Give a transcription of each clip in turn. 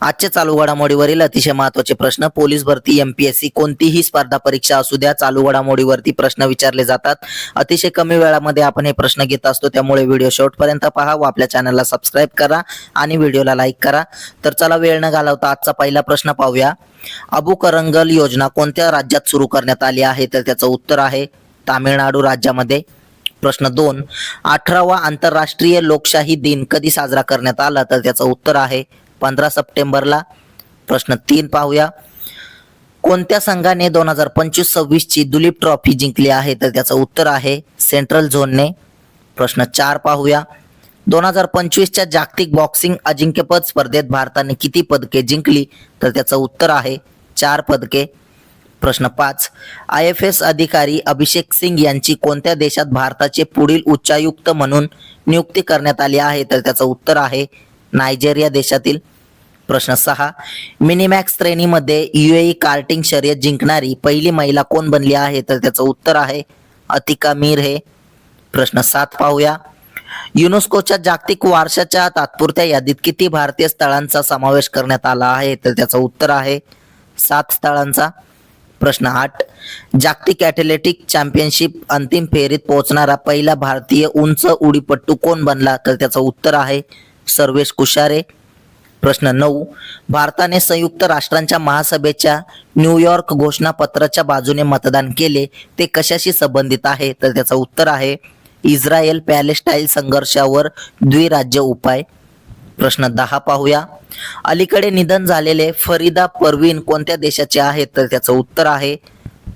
आजच्या चालू घडामोडीवरील अतिशय महत्त्वाचे प्रश्न. पोलीस भरती, एमपीएससी कोणतीही स्पर्धा परीक्षा असू द्या, चालू घडामोडीवरती प्रश्न विचारले जातात. अतिशय कमी वेळामध्ये आपण हे प्रश्न घेत असतो, त्यामुळे व्हिडिओ शेवटपर्यंत पहा व आपल्या चॅनलला सबस्क्राईब करा आणि व्हिडिओला लाईक करा. तर चला वेळ न घालवता आजचा पहिला प्रश्न पाहूया. अबू करंगल योजना कोणत्या राज्यात सुरू करण्यात आली आहे? तर त्याचं उत्तर आहे तामिळनाडू राज्यामध्ये. प्रश्न 2, 18वा आंतरराष्ट्रीय लोकशाही दिन कधी साजरा करण्यात आला? तर त्याचं उत्तर आहे 15 सप्टेंबरला. प्रश्न 3 पाहूया. कोणत्या संघाने 2025-26 ची दुलीप ट्रॉफी जिंकली आहे? तर त्याचं उत्तर आहे सेंट्रल झोनने. प्रश्न 4 पाहूया. 2025च्या जागतिक बॉक्सिंग अजिंक्यपद स्पर्धेत भारताने किती पदके जिंकली? तर त्याचं उत्तर आहे 4 पदके. प्रश्न 5, IFS अधिकारी अभिषेक सिंग यांची कोणत्या देशात भारताचे पुढील उच्चायुक्त म्हणून नियुक्ती करण्यात आली आहे? तर त्याचं उत्तर आहे नायजेरिया देशातील. प्रश्न 6, मिनीमॅक्स श्रेणीमध्ये UAE कार्टिंग शर्यत जिंकणारी पहिली महिला कोण बनली आहे? तर त्याचं उत्तर आहे अतिका मीर हे. प्रश्न 7 पाहूया. युनेस्कोच्या जागतिक वारशाच्या तात्पुरत्या यादीत किती भारतीय स्थळांचा समावेश करण्यात आला आहे? तर त्याचं उत्तर आहे 7 स्थळांचा. प्रश्न 8, जागतिक ॲथलेटिक चॅम्पियनशिप अंतिम फेरीत पोहोचणारा पहिला भारतीय उंच उडीपट्टू कोण बनला? तर त्याचं उत्तर आहे सर्वेश कुशारे. प्रश्न 9, भारताने संयुक्त राष्ट्रांच्या महासभेच्या न्यूयॉर्क घोषणापत्राच्या बाजूने मतदान केले, ते कशाशी संबंधित आहे? तर त्याचं उत्तर आहे इस्रायल पॅलेस्टाईन संघर्षावर द्विराज्य उपाय. प्रश्न 10 पाहूया. अलीकडे निधन झालेले फरीदा परवीन कोणत्या देशाचे आहेत? तर त्याचं उत्तर आहे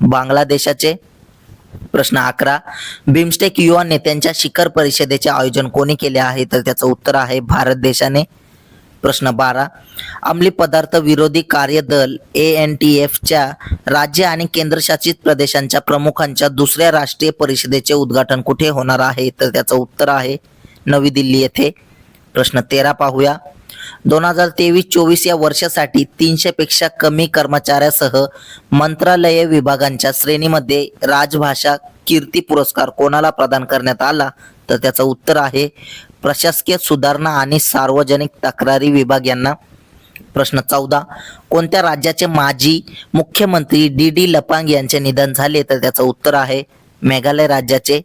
बांगलादेशाचे. प्रश्न 11, बिमस्टेक युवा नेत्यांच्या शिखर परिषदेचे आयोजन कोणी केले आहे? तर त्याचं उत्तर आहे भारत देशाने. प्रश्न 12, अंमली पदार्थ विरोधी कार्यदल ANTFच्या राज्य आणि केंद्रशासित प्रदेशांच्या प्रमुखांच्या दुसऱ्या राष्ट्रीय परिषदेचे उद्घाटन कुठे होणार आहे? तर त्याचं उत्तर आहे नवी दिल्ली येथे. प्रश्न 13 पाहूया. 2023-24 या वर्षासाठी 300 पेक्षा कमी कर्मचाऱ्यासह मंत्रालय विभागांच्या श्रेणीमध्ये राजभाषा कीर्ती पुरस्कार कोणाला प्रदान करण्यात आला? तर त्याचं उत्तर आहे प्रशासकीय सुधारणा आणि सार्वजनिक तक्रारी विभाग यांना. प्रश्न 14, कोणत्या राज्याचे माजी मुख्यमंत्री DD लपांग यांचे निधन झाले? तर त्याचं उत्तर आहे मेघालय राज्याचे.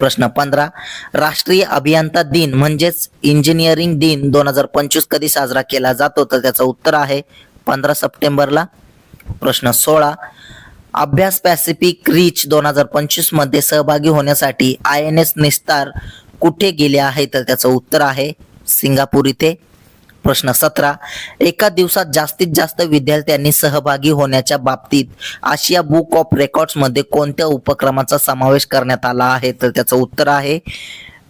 प्रश्न 15, राष्ट्रीय अभियंता दिन म्हणजेच इंजिनिअरिंग दिन 2025 कधी साजरा केला जातो? तर त्याचं उत्तर आहे 15 सप्टेंबरला. प्रश्न 16, अभ्यास पॅसिफिक रिच 2025 मध्ये सहभागी होण्यासाठी INS निस्तार कुठे गेले आहे? तर त्याचं उत्तर आहे सिंगापूर इथे. प्रश्न 17, एका दिवसात जास्तीत जास्त विद्यार्थ्यांनी सहभागी होण्याच्या बाबतीत आशिया बुक ऑफ रेकॉर्ड्समध्ये कोणत्या उपक्रमाचा समावेश करण्यात आला आहे? तर त्याचं उत्तर आहे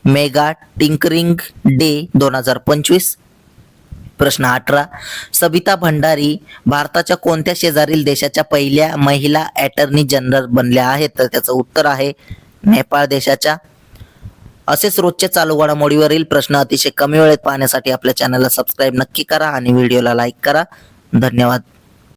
मेगा टिंकरिंग डे 2025. प्रश्न 18, सबिता भंडारी भारताच्या कोणत्या शेजारील देशाच्या पहिल्या महिला अटर्नी जनरल बनल्या आहेत? तर त्याचं उत्तर आहे नेपाळ देशाच्या. असेच रोजचे चालू घडामोडीवरील प्रश्न अतिशय कमी वेळेत पाहण्यासाठी आपल्या चॅनलला सबस्क्राईब नक्की करा आणि व्हिडिओला लाईक करा. धन्यवाद.